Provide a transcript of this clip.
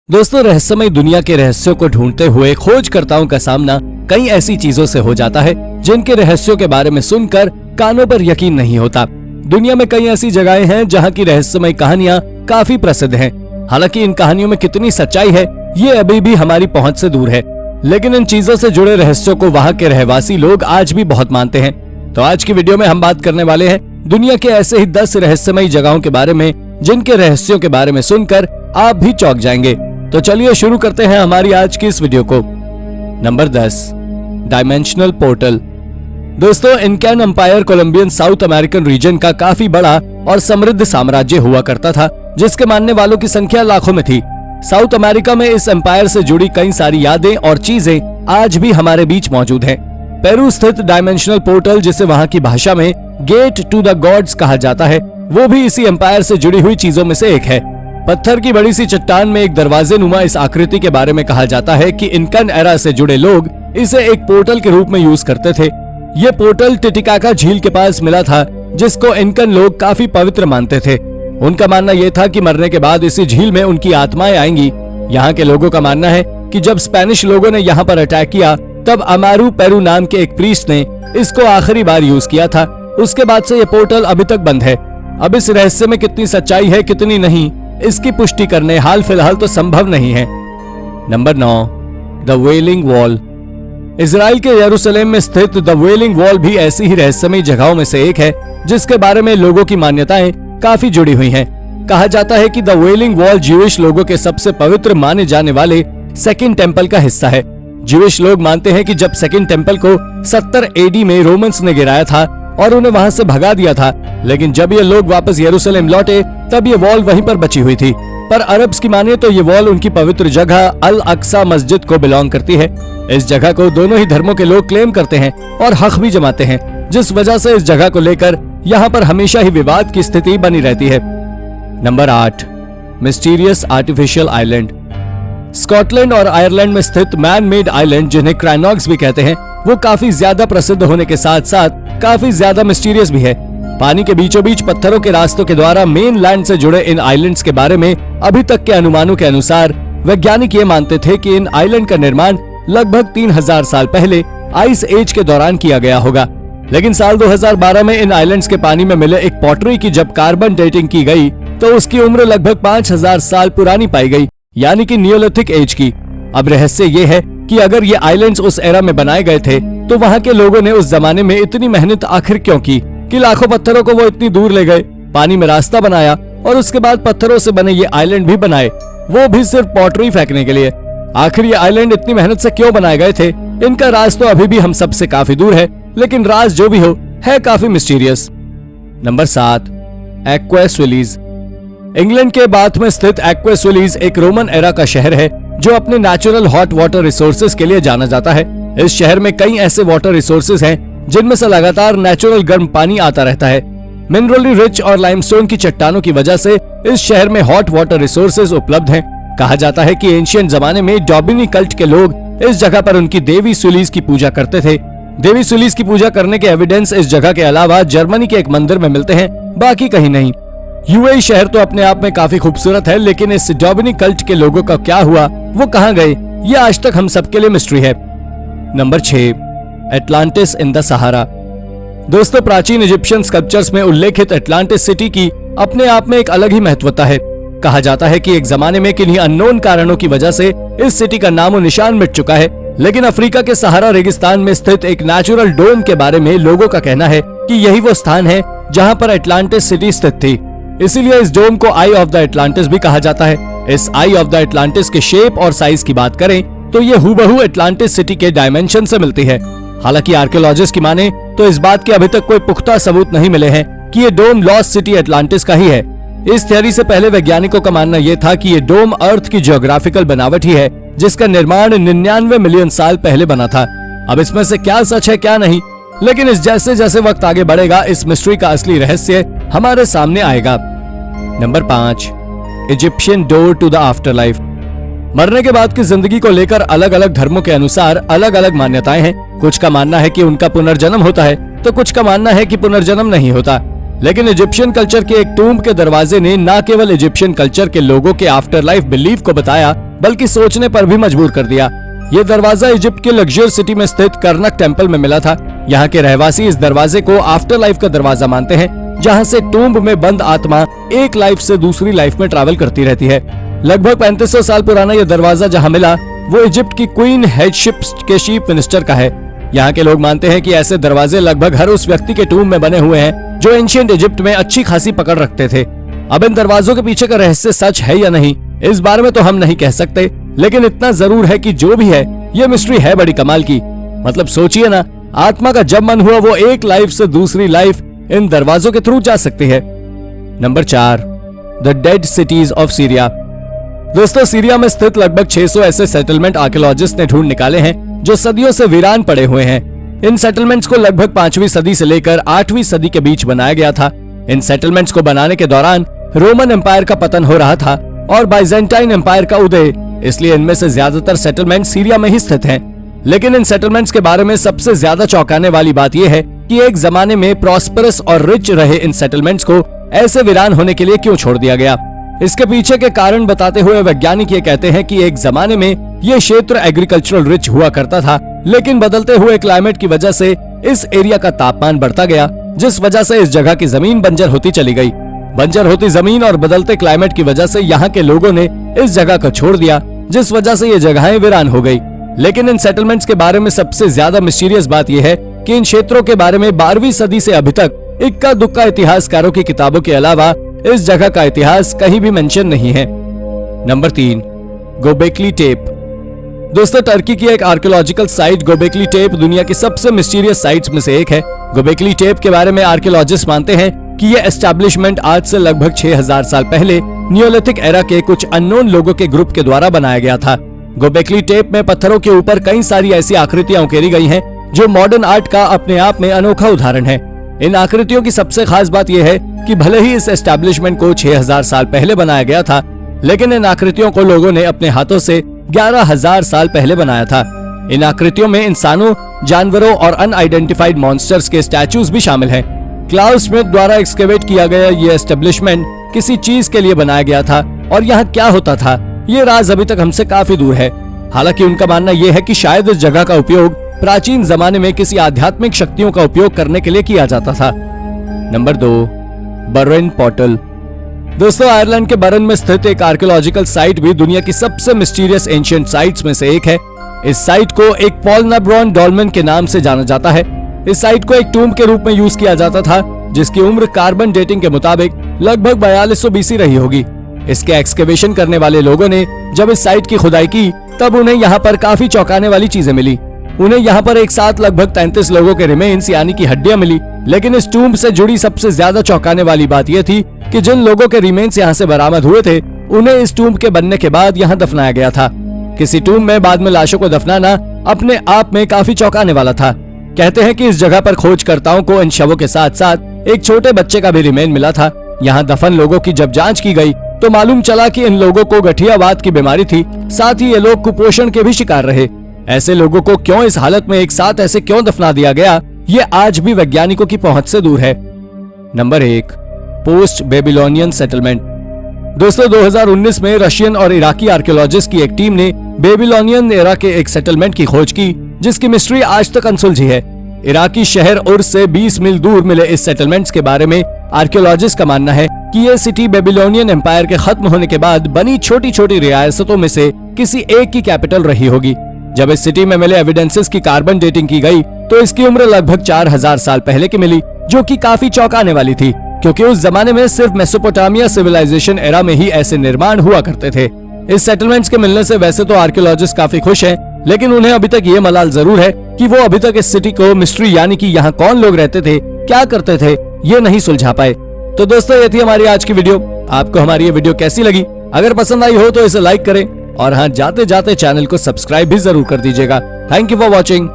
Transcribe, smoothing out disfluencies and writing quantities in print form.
दोस्तों, रहस्यमय दुनिया के रहस्यों को ढूंढते हुए खोजकर्ताओं का सामना कई ऐसी चीजों से हो जाता है जिनके रहस्यों के बारे में सुनकर कानों पर यकीन नहीं होता। दुनिया में कई ऐसी जगहें हैं जहां की रहस्यमय कहानियां काफी प्रसिद्ध हैं। हालांकि इन कहानियों में कितनी सच्चाई है ये अभी भी हमारी पहुंच से दूर है, लेकिन इन चीजों से जुड़े रहस्यों को वहां के रहवासी लोग आज भी बहुत मानते हैं। तो आज की वीडियो में हम बात करने वाले हैं दुनिया के ऐसे ही 10 रहस्यमय जगहों के बारे में जिनके रहस्यों के बारे में सुनकर आप भी चौंक जाएंगे। तो चलिए शुरू करते हैं हमारी आज की इस वीडियो को। Number 10, dimensional portal. दोस्तों, Incan empire Colombian South American region का काफी बड़ा और समृद्ध साम्राज्य हुआ करता था, जिसके मानने वालों की संख्या लाखों में थी। साउथ अमेरिका में इस एम्पायर से जुड़ी कई सारी यादें और चीजें आज भी हमारे बीच मौजूद हैं। पेरू स्थित डायमेंशनल पोर्टल, जिसे वहां की भाषा में गेट टू द गॉड्स कहा जाता है, वो भी इसी एम्पायर से जुड़ी हुई चीजों में से एक है। पत्थर की बड़ी सी चट्टान में एक दरवाजे नुमा इस आकृति के बारे में कहा जाता है कि इनकन एरा से जुड़े लोग इसे एक पोर्टल के रूप में यूज करते थे। ये पोर्टल टिटिकाका झील के पास मिला था, जिसको इनकन लोग काफी पवित्र मानते थे। उनका मानना यह था कि मरने के बाद इसी झील में उनकी आत्माएं आएंगी। यहाँ के लोगों का मानना है कि जब स्पेनिश लोगों ने यहाँ पर अटैक किया तब अमारू पेरू नाम के एक प्रीस्ट ने इसको आखिरी बार यूज किया था। उसके बाद से ये पोर्टल अभी तक बंद है। अब इस रहस्य में कितनी सच्चाई है कितनी नहीं, इसकी पुष्टि करने हाल फिलहाल तो संभव नहीं है। Number 9, the wailing wall. Israel के यरूशलेम में स्थित द वेलिंग वॉल भी ऐसी ही रहस्यमय जगहों में से एक है, जिसके बारे में लोगों की मान्यताएं काफी जुड़ी हुई हैं। कहा जाता है कि द वेलिंग वॉल ज्यूइश लोगों के सबसे पवित्र माने जाने वाले सेकंड टेम्पल का हिस्सा है। ज्यूइश लोग मानते हैं कि जब सेकंड टेम्पल को 70 एडी में रोमन्स ने गिराया था और उन्हें वहां से भगा दिया था, लेकिन जब ये लोग वापस यरूशलेम लौटे तब ये वॉल वहीं पर बची हुई थी। पर अरब्स की माने तो ये वॉल उनकी पवित्र जगह अल अक्सा मस्जिद को बिलोंग करती है। इस जगह को दोनों ही धर्मों के लोग क्लेम करते हैं और हक भी जमाते हैं, जिस वजह से इस जगह को लेकर यहाँ पर हमेशा ही विवाद की स्थिति बनी रहती है। Number 8, mysterious artificial island. Scotland और आयरलैंड में स्थित मैन मेड आइलैंड, जिन्हें क्राइनॉक्स भी कहते हैं, वो काफी ज्यादा प्रसिद्ध होने के साथ साथ काफी ज्यादा मिस्टीरियस भी है। पानी के बीचों बीच पत्थरों के रास्तों के द्वारा मेन लैंड से जुड़े इन आइलैंड्स के बारे में अभी तक के अनुमानों के अनुसार वैज्ञानिक ये मानते थे कि इन आइलैंड का निर्माण लगभग 3000 साल पहले आइस एज के दौरान किया गया होगा। लेकिन साल 2012 में इन आइलैंड्स के पानी में मिले एक पॉटरी की जब कार्बन डेटिंग की गई तो उसकी उम्र लगभग 5000 साल पुरानी पाई गई, यानी कि नियोलिथिक एज की। अब रहस्य ये है कि अगर ये आइलैंड्स उस एरा में बनाए गए थे तो वहाँ के लोगों ने उस जमाने में इतनी मेहनत आखिर क्यों की कि लाखों पत्थरों को वो इतनी दूर ले गए, पानी में रास्ता बनाया और उसके बाद पत्थरों से बने ये आइलैंड भी बनाए, वो भी सिर्फ पॉटरी फेंकने के लिए। आखिर ये आइलैंड इतनी मेहनत से क्यों बनाए गए थे? इनका राज तो अभी भी हम सबसे काफी दूर है, लेकिन राज जो भी हो है काफी मिस्टीरियस। नंबर 7, एक्वास विलीज। इंग्लैंड के बाथ में स्थित एक्वास विलीज एक रोमन एरा का शहर है जो अपने नेचुरल हॉट वाटर रिसोर्सेज के लिए जाना जाता है। इस शहर में कई ऐसे वाटर रिसोर्सेज हैं जिनमें से लगातार नेचुरल गर्म पानी आता रहता है। मिनरली रिच और लाइमस्टोन की चट्टानों की वजह से इस शहर में हॉट वाटर रिसोर्सेज उपलब्ध हैं। कहा जाता है कि एंशिएंट जमाने में डॉबिनी कल्ट के लोग इस जगह पर उनकी देवी सुलीज की पूजा करते थे। देवी सुलीज की पूजा करने के एविडेंस इस जगह के अलावा जर्मनी के एक मंदिर में मिलते हैं, बाकी कहीं नहीं। यूएई शहर तो अपने आप में काफी खूबसूरत है, लेकिन इस डॉबिनी कल्ट के लोगों का क्या हुआ, वो कहाँ गए, ये आज तक हम सबके लिए मिस्ट्री है। Number 6, Atlantis in the Sahara. दोस्तों, प्राचीन इजिप्शियन स्कल्पचर्स में उल्लेखित एटलांटिस सिटी की अपने आप में एक अलग ही महत्वता है। कहा जाता है कि एक जमाने में किन्हीं अननोन कारणों की वजह से इस सिटी का नामो निशान मिट चुका है, लेकिन अफ्रीका के सहारा रेगिस्तान में स्थित एक नेचुरल डोम के बारे में लोगों का कहना है कि यही वो स्थान है जहाँ पर एटलांटिस सिटी स्थित थी। इसीलिए इस डोम को आई ऑफ द एटलांटिस भी कहा जाता है। इस आई ऑफ द एटलांटिस के शेप और साइज की बात करें तो ये हूबहू एटलांटिस सिटी के डायमेंशन से मिलती है। हालांकि आर्कियोलॉजिस्ट की माने तो इस बात के अभी तक कोई पुख्ता सबूत नहीं मिले हैं कि ये डोम लॉस्ट सिटी एटलांटिस का ही है। इस थियरी से पहले वैज्ञानिकों का मानना यह था कि ये डोम अर्थ की जियोग्राफिकल बनावट ही है, जिसका निर्माण 99 मिलियन साल पहले बना था। अब इसमें से क्या सच है क्या नहीं, लेकिन इस जैसे जैसे वक्त आगे बढ़ेगा इस मिस्ट्री का असली रहस्य हमारे सामने आएगा। Number 5, Egyptian door to the afterlife. मरने के बाद की जिंदगी को लेकर अलग अलग धर्मों के अनुसार अलग अलग मान्यताएं हैं। कुछ का मानना है कि उनका पुनर्जन्म होता है तो कुछ का मानना है कि पुनर्जन्म नहीं होता। लेकिन इजिप्शियन कल्चर के एक टूम्ब के दरवाजे ने न केवल इजिप्शियन कल्चर के लोगों के आफ्टर लाइफ बिलीफ को बताया, बल्कि सोचने पर भी मजबूर कर दिया। ये दरवाजा इजिप्ट के लग्जर सिटी में स्थित कर्नक टेम्पल में मिला था। यहाँ के रहवासी इस दरवाजे को आफ्टर लाइफ का दरवाजा मानते हैं, जहाँ से टूम्ब में बंद आत्मा एक लाइफ से दूसरी लाइफ में ट्रैवल करती रहती है। लगभग 3500 साल पुराना यह दरवाजा जहाँ मिला वो इजिप्ट की क्वीन हेडशिप के चीफ मिनिस्टर का है। यहाँ के लोग मानते हैं कि ऐसे दरवाजे लगभग हर उस व्यक्ति के टूम्ब में बने हुए हैं जो एंशिएंट इजिप्ट में अच्छी खासी पकड़ रखते थे। अब इन दरवाजों के पीछे का रहस्य सच है या नहीं, इस बारे में तो हम नहीं कह सकते, लेकिन इतना जरूर है कि जो भी है ये मिस्ट्री है बड़ी कमाल की। मतलब सोचिए ना, आत्मा का जब मन हुआ वो एक लाइफ से दूसरी लाइफ इन दरवाजों के थ्रू जा सकती है। Number 4, the dead cities of Syria. दोस्तों, सीरिया में स्थित लगभग 600 ऐसे सेटलमेंट आर्कियोलॉजिस्ट ने ढूंढ निकाले हैं जो सदियों से वीरान पड़े हुए हैं। इन सेटलमेंट्स को लगभग 5वीं सदी से लेकर 8वीं सदी के बीच बनाया गया था। इन सेटलमेंट्स को बनाने के दौरान रोमन एम्पायर का पतन हो रहा था और बाइजेंटाइन एम्पायर का उदय, इसलिए इनमें से ज्यादातर सेटलमेंट सीरिया में ही स्थित हैं। लेकिन इन सेटलमेंट्स के बारे में सबसे ज्यादा चौंकाने वाली बात यह है कि एक जमाने में प्रॉस्परस और रिच रहे इन सेटलमेंट्स को ऐसे वीरान होने के लिए क्यों छोड़ दिया गया। इसके पीछे के कारण बताते हुए वैज्ञानिक ये कहते हैं कि एक जमाने में ये क्षेत्र एग्रीकल्चरल रिच हुआ करता था, लेकिन बदलते हुए क्लाइमेट की वजह से इस एरिया का तापमान बढ़ता गया, जिस वजह से इस जगह की जमीन बंजर होती चली गई। बंजर होती जमीन और बदलते क्लाइमेट की वजह से यहाँ के लोगों ने इस जगह को छोड़ दिया, जिस वजह से ये जगहें वीरान हो गई। लेकिन इन सेटलमेंट्स के बारे में सबसे ज्यादा मिस्टीरियस बात यह है कि इन क्षेत्रों के बारे में 12वीं सदी से अभी तक इक्का दुक्का इतिहासकारों की किताबों के अलावा इस जगह का इतिहास कहीं भी मेंशन नहीं है। Number 3, Gobekli Tepe. दोस्तों, टर्की की एक आर्कियोलॉजिकल साइट गोबेकली टेप दुनिया की सबसे मिस्टीरियस साइट्स में से एक है। गोबेकली टेप के बारे में आर्कियोलॉजिस्ट मानते हैं कि यह एस्टैब्लिशमेंट आज से लगभग 6000 साल पहले नियोलिथिक एरा के कुछ अननोन लोगों के ग्रुप के द्वारा बनाया गया था। गोबेकली टेप में पत्थरों के ऊपर कई सारी ऐसी आकृतियां उकेरी गई हैं जो मॉडर्न आर्ट का अपने आप में अनोखा उदाहरण है। इन आकृतियों की सबसे खास बात यह है कि भले ही इस एस्टैब्लिशमेंट को 6000 साल पहले बनाया गया था, लेकिन इन आकृतियों को लोगों ने अपने हाथों से 11000 साल पहले बनाया था। इन आकृतियों में इंसानों, जानवरों और अनआइडेंटिफाइड मॉन्स्टर्स के स्टैचूज भी शामिल हैं। क्लाउस स्मिथ द्वारा एक्सकेवेट किया गया ये एस्टैब्लिशमेंट किसी चीज के लिए बनाया गया था और यहाँ क्या होता था ये राज अभी तक हमसे काफी दूर है। हालांकि उनका मानना यह है कि शायद इस जगह का उपयोग प्राचीन जमाने में किसी आध्यात्मिक शक्तियों का उपयोग करने के लिए किया जाता था। Number 2, Burren portal. दोस्तों, आयरलैंड के बर्रेन में स्थित एक आर्कियोलॉजिकल साइट भी दुनिया की सबसे मिस्टीरियस एंशिएंट साइट्स में से एक है। इस साइट को एक पॉलनाब्रॉन डॉल्मेन के नाम से जाना जाता है। इस साइट को एक टूम्ब के रूप में यूज किया जाता था, जिसकी उम्र कार्बन डेटिंग के मुताबिक लगभग 4200 BC रही होगी। इसके एक्सकेवेशन करने वाले लोगों ने जब इस साइट की खुदाई की तब उन्हें यहाँ पर काफी चौंकाने वाली चीजें मिली। उन्हें यहाँ पर एक साथ लगभग 33 लोगों के रिमेन्स यानी कि हड्डियां मिली। लेकिन इस टूम्ब से जुड़ी सबसे ज्यादा चौंकाने वाली बात यह थी कि जिन लोगों के रिमेन्स यहाँ से बरामद हुए थे उन्हें इस टूम्ब के बनने के बाद यहाँ दफनाया गया था। किसी टूम्ब में बाद में लाशों को दफनाना अपने आप में काफी चौंकाने वाला था। कहते हैं कि इस जगह पर खोजकर्ताओं को इन शवों के साथ साथ एक छोटे बच्चे का भी रिमेन मिला था। यहाँ दफन लोगों की जब जांच की गई तो मालूम चला कि इन लोगों को गठियावात की बीमारी थी, साथ ही ये लोग कुपोषण के भी शिकार रहे। ऐसे लोगों को क्यों इस हालत में एक साथ ऐसे क्यों दफना दिया गया, ये आज भी वैज्ञानिकों की पहुंच से दूर है। Number 1, post Babylonian settlement. दोस्तों, 2019 में रशियन और इराकी आर्कियोलॉजिस्ट की एक टीम ने बेबीलोनियन एरा के एक सेटलमेंट की खोज की, जिसकी मिस्ट्री आज तक अनसुलझी है। इराकी शहर उर्स से 20 मील दूर मिले इस सेटलमेंट्स के बारे में आर्कियोलॉजिस्ट का मानना है कि ये सिटी बेबीलोनियन एम्पायर के खत्म होने के बाद बनी छोटी छोटी रियासतों में से किसी एक की कैपिटल रही होगी। जब इस सिटी में मिले एविडेंसेस की कार्बन डेटिंग की गई तो इसकी उम्र लगभग 4000 साल पहले की मिली, जो कि काफी चौंकाने वाली थी, क्योंकि उस जमाने में सिर्फ मेसोपोटामिया सिविलाइजेशन एरा में ही ऐसे निर्माण हुआ करते थे। इस सेटलमेंट्स के मिलने से वैसे तो आर्कियोलॉजिस्ट काफी खुश हैं, लेकिन उन्हें अभी तक ये मलाल जरूर है कि वो अभी तक इस सिटी को मिस्ट्री यानी कि यहाँ कौन लोग रहते थे, क्या करते थे, ये नहीं सुलझा पाए। तो दोस्तों, ये थी हमारी आज की वीडियो। आपको हमारी ये वीडियो कैसी लगी? अगर पसंद आई हो तो इसे लाइक करें और हाँ, जाते जाते चैनल को सब्सक्राइब भी जरूर कर दीजिएगा। Thank you for watching.